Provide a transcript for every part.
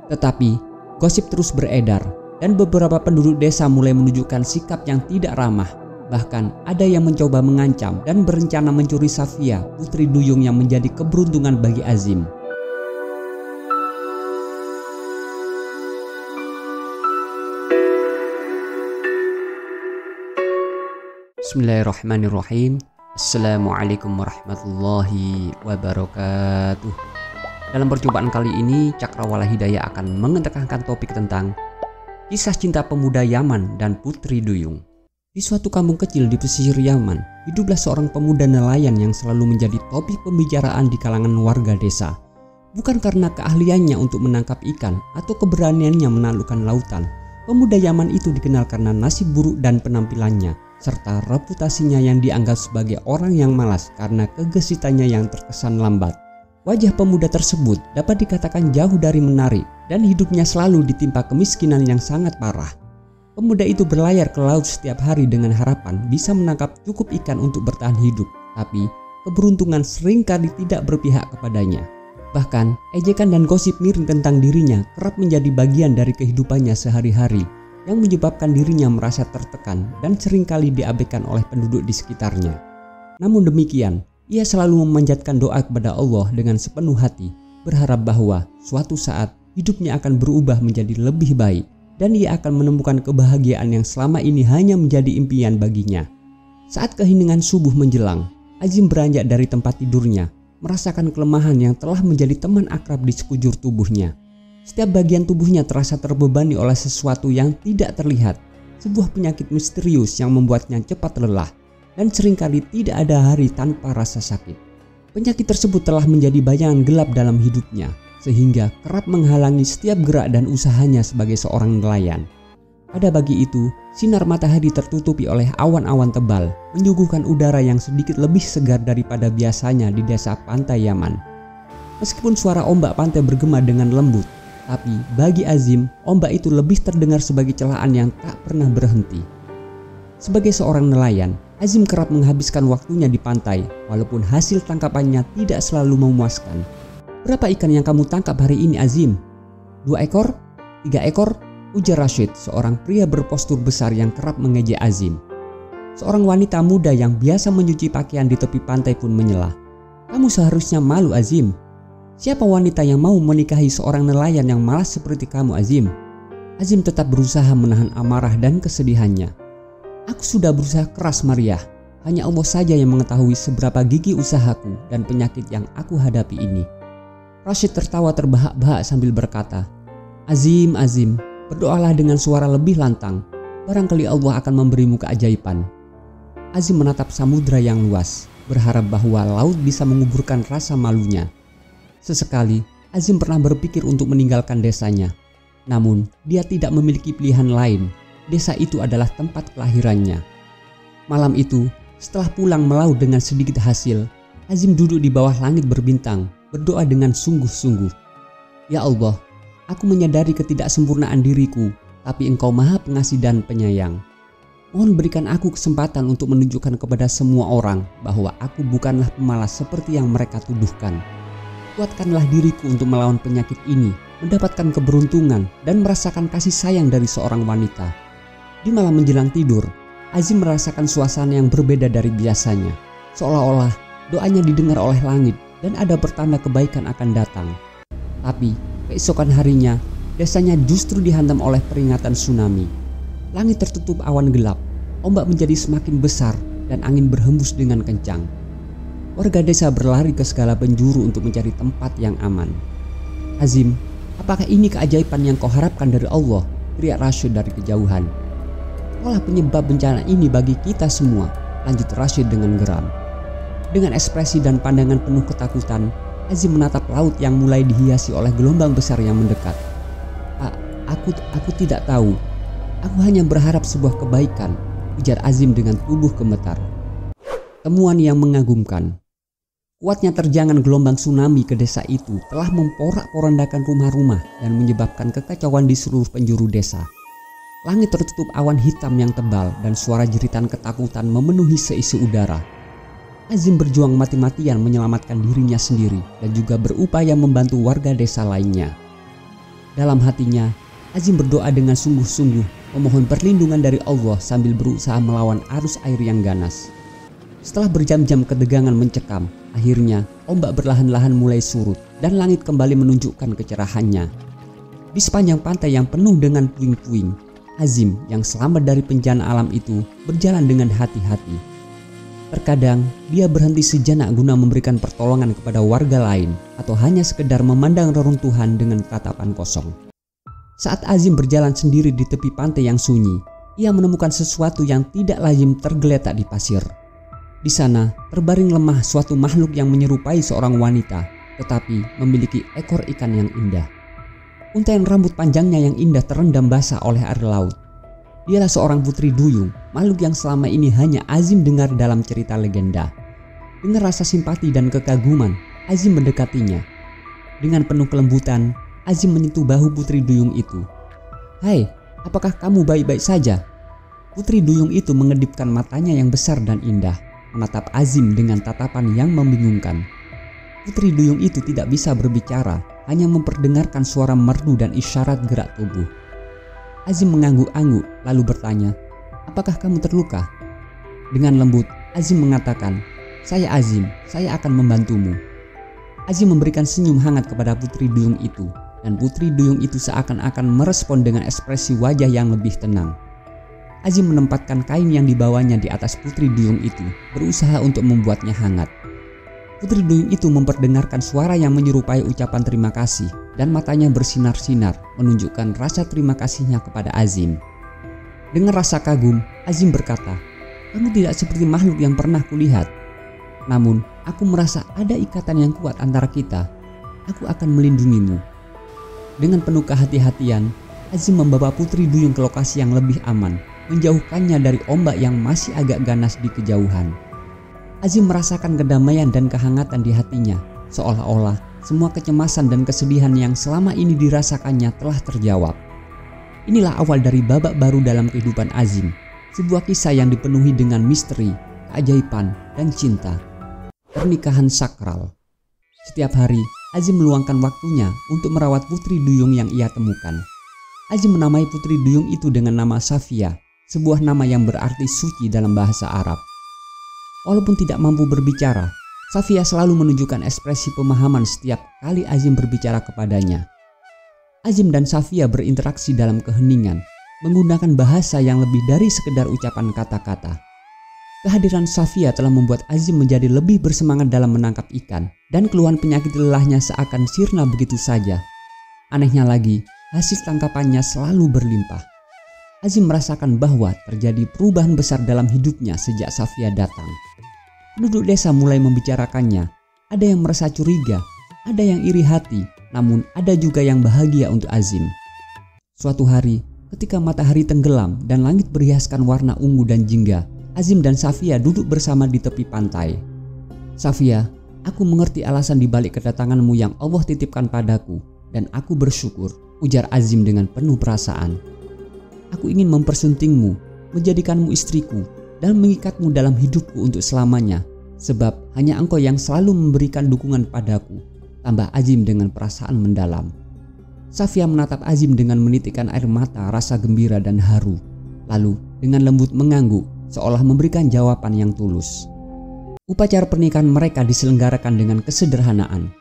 Tetapi gosip terus beredar dan beberapa penduduk desa mulai menunjukkan sikap yang tidak ramah. Bahkan ada yang mencoba mengancam dan berencana mencuri Safia, putri duyung yang menjadi keberuntungan bagi Azim. Bismillahirrahmanirrahim. Assalamualaikum warahmatullahi wabarakatuh. Dalam percobaan kali ini, Cakrawala Hidayah akan mengetekankan topik tentang kisah cinta pemuda Yaman dan putri duyung. Di suatu kampung kecil di pesisir Yaman, hiduplah seorang pemuda nelayan yang selalu menjadi topik pembicaraan di kalangan warga desa. Bukan karena keahliannya untuk menangkap ikan atau keberaniannya menaklukkan lautan, pemuda Yaman itu dikenal karena nasib buruk dan penampilannya, serta reputasinya yang dianggap sebagai orang yang malas karena kegesitannya yang terkesan lambat. Wajah pemuda tersebut dapat dikatakan jauh dari menarik dan hidupnya selalu ditimpa kemiskinan yang sangat parah. Pemuda itu berlayar ke laut setiap hari dengan harapan bisa menangkap cukup ikan untuk bertahan hidup, tapi keberuntungan seringkali tidak berpihak kepadanya. Bahkan, ejekan dan gosip miring tentang dirinya kerap menjadi bagian dari kehidupannya sehari-hari, yang menyebabkan dirinya merasa tertekan dan seringkali diabaikan oleh penduduk di sekitarnya. Namun demikian, ia selalu memanjatkan doa kepada Allah dengan sepenuh hati, berharap bahwa suatu saat hidupnya akan berubah menjadi lebih baik dan ia akan menemukan kebahagiaan yang selama ini hanya menjadi impian baginya. Saat keheningan subuh menjelang, Azim beranjak dari tempat tidurnya, merasakan kelemahan yang telah menjadi teman akrab di sekujur tubuhnya. Setiap bagian tubuhnya terasa terbebani oleh sesuatu yang tidak terlihat, sebuah penyakit misterius yang membuatnya cepat lelah, dan seringkali tidak ada hari tanpa rasa sakit. Penyakit tersebut telah menjadi bayangan gelap dalam hidupnya, sehingga kerap menghalangi setiap gerak dan usahanya sebagai seorang nelayan. Pada pagi itu, sinar matahari tertutupi oleh awan-awan tebal, menyuguhkan udara yang sedikit lebih segar daripada biasanya di desa pantai Yaman. Meskipun suara ombak pantai bergema dengan lembut, tapi bagi Azim, ombak itu lebih terdengar sebagai celaan yang tak pernah berhenti. Sebagai seorang nelayan, Azim kerap menghabiskan waktunya di pantai, walaupun hasil tangkapannya tidak selalu memuaskan. "Berapa ikan yang kamu tangkap hari ini, Azim?" "2 ekor, 3 ekor, ujar Rashid, seorang pria berpostur besar yang kerap mengejek Azim. Seorang wanita muda yang biasa mencuci pakaian di tepi pantai pun menyela. "Kamu seharusnya malu, Azim. Siapa wanita yang mau menikahi seorang nelayan yang malas seperti kamu, Azim?" Azim tetap berusaha menahan amarah dan kesedihannya. "Aku sudah berusaha keras, Maria. Hanya Allah saja yang mengetahui seberapa gigih usahaku dan penyakit yang aku hadapi ini." Rashid tertawa terbahak-bahak sambil berkata, Azim, berdoalah dengan suara lebih lantang. Barangkali Allah akan memberimu keajaiban." Azim menatap samudra yang luas, berharap bahwa laut bisa menguburkan rasa malunya. Sesekali, Azim pernah berpikir untuk meninggalkan desanya. Namun, dia tidak memiliki pilihan lain. Desa itu adalah tempat kelahirannya. Malam itu, setelah pulang melaut dengan sedikit hasil, Azim duduk di bawah langit berbintang, berdoa dengan sungguh-sungguh. "Ya Allah, aku menyadari ketidaksempurnaan diriku, tapi Engkau Maha Pengasih dan Penyayang. Mohon berikan aku kesempatan untuk menunjukkan kepada semua orang bahwa aku bukanlah pemalas seperti yang mereka tuduhkan. Kuatkanlah diriku untuk melawan penyakit ini, mendapatkan keberuntungan, dan merasakan kasih sayang dari seorang wanita." Di malam menjelang tidur, Azim merasakan suasana yang berbeda dari biasanya. Seolah-olah doanya didengar oleh langit dan ada pertanda kebaikan akan datang. Tapi keesokan harinya, desanya justru dihantam oleh peringatan tsunami. Langit tertutup awan gelap, ombak menjadi semakin besar, dan angin berhembus dengan kencang. Warga desa berlari ke segala penjuru untuk mencari tempat yang aman. "Azim, apakah ini keajaiban yang kau harapkan dari Allah?" teriak Rashid dari kejauhan. "Kaulah penyebab bencana ini bagi kita semua," lanjut Rashid dengan geram. Dengan ekspresi dan pandangan penuh ketakutan, Azim menatap laut yang mulai dihiasi oleh gelombang besar yang mendekat. Aku tidak tahu. Aku hanya berharap sebuah kebaikan," ujar Azim dengan tubuh gemetar. Temuan yang mengagumkan. Kuatnya terjangan gelombang tsunami ke desa itu telah memporak-porandakan rumah-rumah dan menyebabkan kekacauan di seluruh penjuru desa. Langit tertutup awan hitam yang tebal dan suara jeritan ketakutan memenuhi seisi udara. Azim berjuang mati-matian menyelamatkan dirinya sendiri dan juga berupaya membantu warga desa lainnya. Dalam hatinya, Azim berdoa dengan sungguh-sungguh memohon perlindungan dari Allah sambil berusaha melawan arus air yang ganas. Setelah berjam-jam ketegangan mencekam, akhirnya ombak berlahan-lahan mulai surut dan langit kembali menunjukkan kecerahannya. Di sepanjang pantai yang penuh dengan puing-puing, Azim yang selamat dari bencana alam itu berjalan dengan hati-hati. Terkadang dia berhenti sejenak guna memberikan pertolongan kepada warga lain atau hanya sekedar memandang reruntuhan dengan tatapan kosong. Saat Azim berjalan sendiri di tepi pantai yang sunyi, ia menemukan sesuatu yang tidak lazim tergeletak di pasir. Di sana terbaring lemah suatu makhluk yang menyerupai seorang wanita, tetapi memiliki ekor ikan yang indah. Untaian rambut panjangnya yang indah terendam basah oleh air laut. Dialah seorang putri duyung, makhluk yang selama ini hanya Azim dengar dalam cerita legenda. Dengan rasa simpati dan kekaguman, Azim mendekatinya. Dengan penuh kelembutan, Azim menyentuh bahu putri duyung itu. "Hai, apakah kamu baik-baik saja?" Putri duyung itu mengedipkan matanya yang besar dan indah, menatap Azim dengan tatapan yang membingungkan. Putri duyung itu tidak bisa berbicara, hanya memperdengarkan suara merdu dan isyarat gerak tubuh. Azim mengangguk-angguk lalu bertanya, "Apakah kamu terluka?" Dengan lembut, Azim mengatakan, "Saya Azim, saya akan membantumu." Azim memberikan senyum hangat kepada putri duyung itu, dan putri duyung itu seakan-akan merespon dengan ekspresi wajah yang lebih tenang. Azim menempatkan kain yang dibawanya di atas putri duyung itu, berusaha untuk membuatnya hangat. Putri duyung itu memperdengarkan suara yang menyerupai ucapan terima kasih, dan matanya bersinar-sinar menunjukkan rasa terima kasihnya kepada Azim. Dengan rasa kagum, Azim berkata, "Kamu tidak seperti makhluk yang pernah kulihat. Namun, aku merasa ada ikatan yang kuat antara kita. Aku akan melindungimu." Dengan penuh kehati-hatian, Azim membawa putri duyung ke lokasi yang lebih aman, menjauhkannya dari ombak yang masih agak ganas di kejauhan. Azim merasakan kedamaian dan kehangatan di hatinya, seolah-olah semua kecemasan dan kesedihan yang selama ini dirasakannya telah terjawab. Inilah awal dari babak baru dalam kehidupan Azim, sebuah kisah yang dipenuhi dengan misteri, keajaiban, dan cinta. Pernikahan sakral. Setiap hari, Azim meluangkan waktunya untuk merawat putri duyung yang ia temukan. Azim menamai putri duyung itu dengan nama Safia, sebuah nama yang berarti suci dalam bahasa Arab. Walaupun tidak mampu berbicara, Safia selalu menunjukkan ekspresi pemahaman setiap kali Azim berbicara kepadanya. Azim dan Safia berinteraksi dalam keheningan, menggunakan bahasa yang lebih dari sekedar ucapan kata-kata. Kehadiran Safia telah membuat Azim menjadi lebih bersemangat dalam menangkap ikan, dan keluhan penyakit lelahnya seakan sirna begitu saja. Anehnya lagi, hasil tangkapannya selalu berlimpah. Azim merasakan bahwa terjadi perubahan besar dalam hidupnya sejak Safia datang. Penduduk desa mulai membicarakannya. Ada yang merasa curiga, ada yang iri hati, namun ada juga yang bahagia untuk Azim. Suatu hari, ketika matahari tenggelam dan langit berhiaskan warna ungu dan jingga, Azim dan Safia duduk bersama di tepi pantai. "Safia, aku mengerti alasan dibalik kedatanganmu yang Allah titipkan padaku, dan aku bersyukur," ujar Azim dengan penuh perasaan. "Aku ingin mempersuntingmu, menjadikanmu istriku, dan mengikatmu dalam hidupku untuk selamanya, sebab hanya engkau yang selalu memberikan dukungan padaku," tambah Azim dengan perasaan mendalam. Safia menatap Azim dengan menitikkan air mata rasa gembira dan haru, lalu dengan lembut mengangguk seolah memberikan jawaban yang tulus. Upacara pernikahan mereka diselenggarakan dengan kesederhanaan.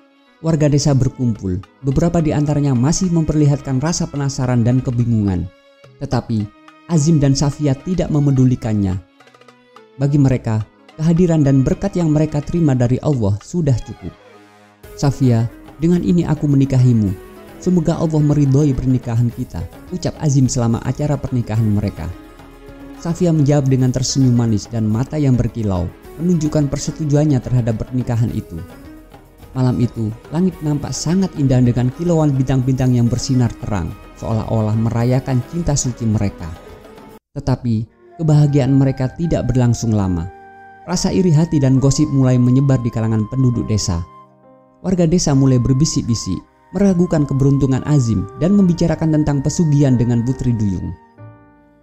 Warga desa berkumpul, beberapa di antaranya masih memperlihatkan rasa penasaran dan kebingungan. Tetapi Azim dan Safia tidak memedulikannya. Bagi mereka, kehadiran dan berkat yang mereka terima dari Allah sudah cukup. "Safia, dengan ini aku menikahimu. Semoga Allah meridhoi pernikahan kita," ucap Azim selama acara pernikahan mereka. Safia menjawab dengan tersenyum manis dan mata yang berkilau, menunjukkan persetujuannya terhadap pernikahan itu. Malam itu, langit nampak sangat indah dengan kilauan bintang-bintang yang bersinar terang, seolah-olah merayakan cinta suci mereka. Tetapi kebahagiaan mereka tidak berlangsung lama. Rasa iri hati dan gosip mulai menyebar di kalangan penduduk desa. Warga desa mulai berbisik-bisik, meragukan keberuntungan Azim dan membicarakan tentang pesugihan dengan putri duyung.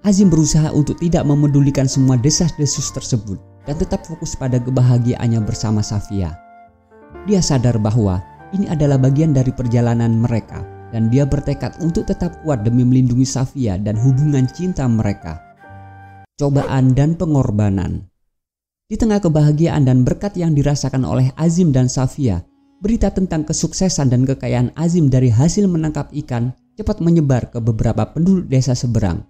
Azim berusaha untuk tidak memedulikan semua desas-desus tersebut dan tetap fokus pada kebahagiaannya bersama Safia. Dia sadar bahwa ini adalah bagian dari perjalanan mereka, dan dia bertekad untuk tetap kuat demi melindungi Safia dan hubungan cinta mereka. Cobaan dan pengorbanan. Di tengah kebahagiaan dan berkat yang dirasakan oleh Azim dan Safia, berita tentang kesuksesan dan kekayaan Azim dari hasil menangkap ikan cepat menyebar ke beberapa penduduk desa seberang.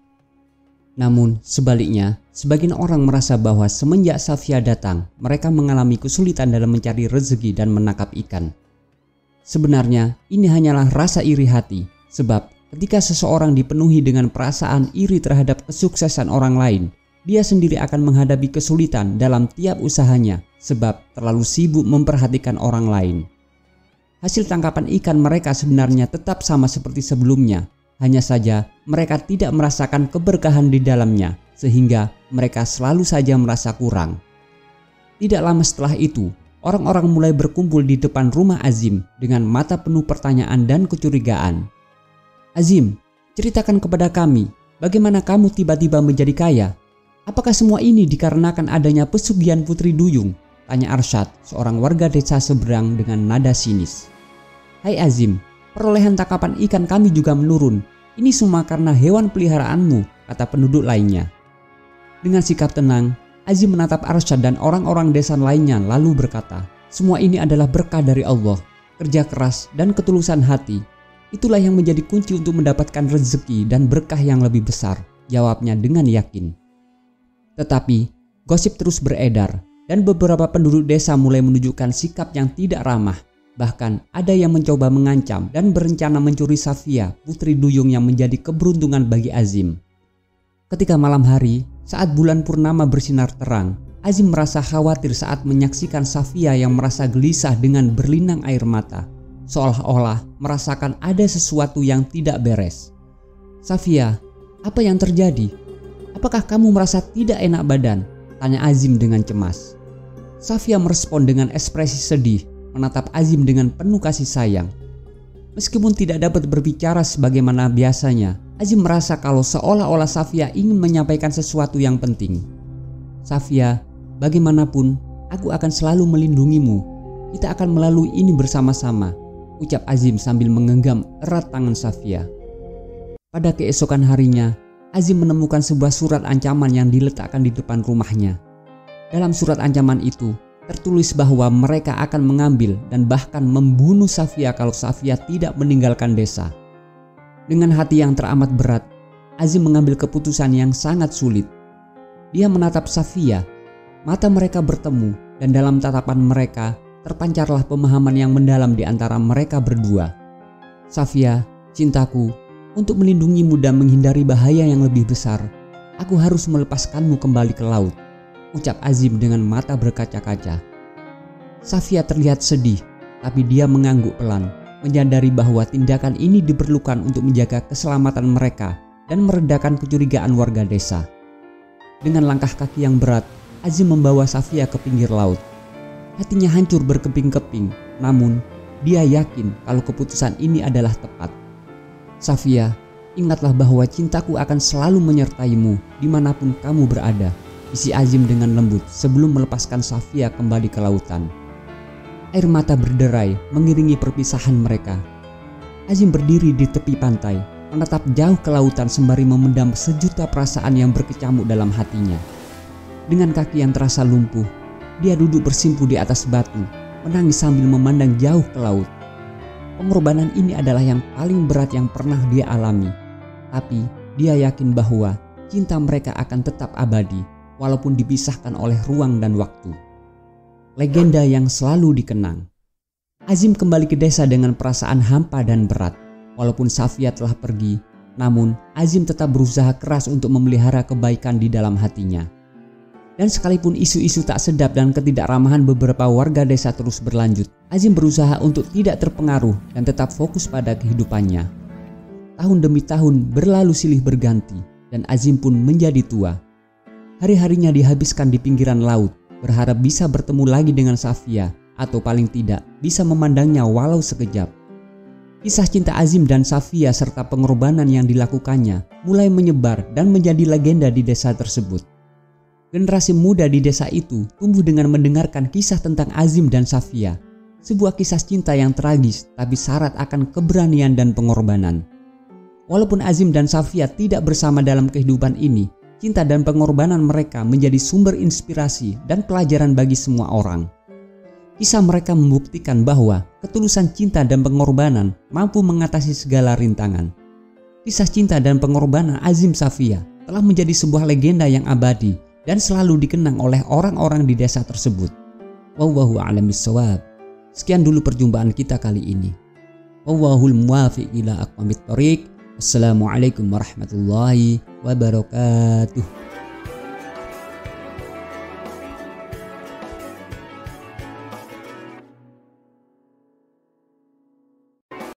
Namun sebaliknya, sebagian orang merasa bahwa semenjak Safia datang, mereka mengalami kesulitan dalam mencari rezeki dan menangkap ikan. Sebenarnya ini hanyalah rasa iri hati, sebab ketika seseorang dipenuhi dengan perasaan iri terhadap kesuksesan orang lain, dia sendiri akan menghadapi kesulitan dalam tiap usahanya sebab terlalu sibuk memperhatikan orang lain. Hasil tangkapan ikan mereka sebenarnya tetap sama seperti sebelumnya, hanya saja mereka tidak merasakan keberkahan di dalamnya sehingga mereka selalu saja merasa kurang. Tidak lama setelah itu, orang-orang mulai berkumpul di depan rumah Azim dengan mata penuh pertanyaan dan kecurigaan. "Azim, ceritakan kepada kami, bagaimana kamu tiba-tiba menjadi kaya? Apakah semua ini dikarenakan adanya pesugihan Putri Duyung?" tanya Arsyad, seorang warga desa seberang dengan nada sinis. "Hai Azim, perolehan tangkapan ikan kami juga menurun. Ini semua karena hewan peliharaanmu," kata penduduk lainnya. Dengan sikap tenang, Azim menatap Arsyad dan orang-orang desa lainnya lalu berkata, "Semua ini adalah berkah dari Allah, kerja keras dan ketulusan hati. Itulah yang menjadi kunci untuk mendapatkan rezeki dan berkah yang lebih besar," jawabnya dengan yakin. Tetapi, gosip terus beredar dan beberapa penduduk desa mulai menunjukkan sikap yang tidak ramah. Bahkan ada yang mencoba mengancam dan berencana mencuri Safia, putri duyung yang menjadi keberuntungan bagi Azim. Ketika malam hari, saat bulan purnama bersinar terang, Azim merasa khawatir saat menyaksikan Safia yang merasa gelisah dengan berlinang air mata, seolah-olah merasakan ada sesuatu yang tidak beres. "Safia, apa yang terjadi? Apakah kamu merasa tidak enak badan?" tanya Azim dengan cemas. Safia merespon dengan ekspresi sedih, menatap Azim dengan penuh kasih sayang. Meskipun tidak dapat berbicara sebagaimana biasanya, Azim merasa kalau seolah-olah Safia ingin menyampaikan sesuatu yang penting. "Safia, bagaimanapun aku akan selalu melindungimu. Kita akan melalui ini bersama-sama," ucap Azim sambil menggenggam erat tangan Safia. Pada keesokan harinya, Azim menemukan sebuah surat ancaman yang diletakkan di depan rumahnya. Dalam surat ancaman itu, tertulis bahwa mereka akan mengambil dan bahkan membunuh Safia kalau Safia tidak meninggalkan desa. Dengan hati yang teramat berat, Azim mengambil keputusan yang sangat sulit. Dia menatap Safia, mata mereka bertemu dan dalam tatapan mereka terpancarlah pemahaman yang mendalam di antara mereka berdua. "Safia, cintaku, untuk melindungimu dan menghindari bahaya yang lebih besar, aku harus melepaskanmu kembali ke laut," ucap Azim dengan mata berkaca-kaca. Safia terlihat sedih, tapi dia mengangguk pelan, menyadari bahwa tindakan ini diperlukan untuk menjaga keselamatan mereka dan meredakan kecurigaan warga desa. Dengan langkah kaki yang berat, Azim membawa Safia ke pinggir laut. Hatinya hancur berkeping-keping, namun dia yakin kalau keputusan ini adalah tepat. "Safia, ingatlah bahwa cintaku akan selalu menyertaimu dimanapun kamu berada," isi Azim dengan lembut sebelum melepaskan Safia kembali ke lautan. Air mata berderai mengiringi perpisahan mereka. Azim berdiri di tepi pantai, menatap jauh ke lautan sembari memendam sejuta perasaan yang berkecamuk dalam hatinya. Dengan kaki yang terasa lumpuh, dia duduk bersimpuh di atas batu, menangis sambil memandang jauh ke laut. Pengorbanan ini adalah yang paling berat yang pernah dia alami, tapi dia yakin bahwa cinta mereka akan tetap abadi walaupun dipisahkan oleh ruang dan waktu. Legenda yang selalu dikenang. Azim kembali ke desa dengan perasaan hampa dan berat. Walaupun Safia telah pergi, namun Azim tetap berusaha keras untuk memelihara kebaikan di dalam hatinya. Dan sekalipun isu-isu tak sedap dan ketidakramahan beberapa warga desa terus berlanjut, Azim berusaha untuk tidak terpengaruh dan tetap fokus pada kehidupannya. Tahun demi tahun berlalu silih berganti dan Azim pun menjadi tua. Hari-harinya dihabiskan di pinggiran laut, berharap bisa bertemu lagi dengan Safia atau paling tidak bisa memandangnya walau sekejap. Kisah cinta Azim dan Safia serta pengorbanan yang dilakukannya mulai menyebar dan menjadi legenda di desa tersebut. Generasi muda di desa itu tumbuh dengan mendengarkan kisah tentang Azim dan Safia. sebuah kisah cinta yang tragis tapi syarat akan keberanian dan pengorbanan. Walaupun Azim dan Safia tidak bersama dalam kehidupan ini, cinta dan pengorbanan mereka menjadi sumber inspirasi dan pelajaran bagi semua orang. Kisah mereka membuktikan bahwa ketulusan cinta dan pengorbanan mampu mengatasi segala rintangan. Kisah cinta dan pengorbanan Azim Safia telah menjadi sebuah legenda yang abadi dan selalu dikenang oleh orang-orang di desa tersebut. Wallahu a'lam bishawab. Sekian dulu perjumpaan kita kali ini. Wallahul muwaffiq ila aqwamit thoriq. Assalamualaikum warahmatullahi wabarakatuh.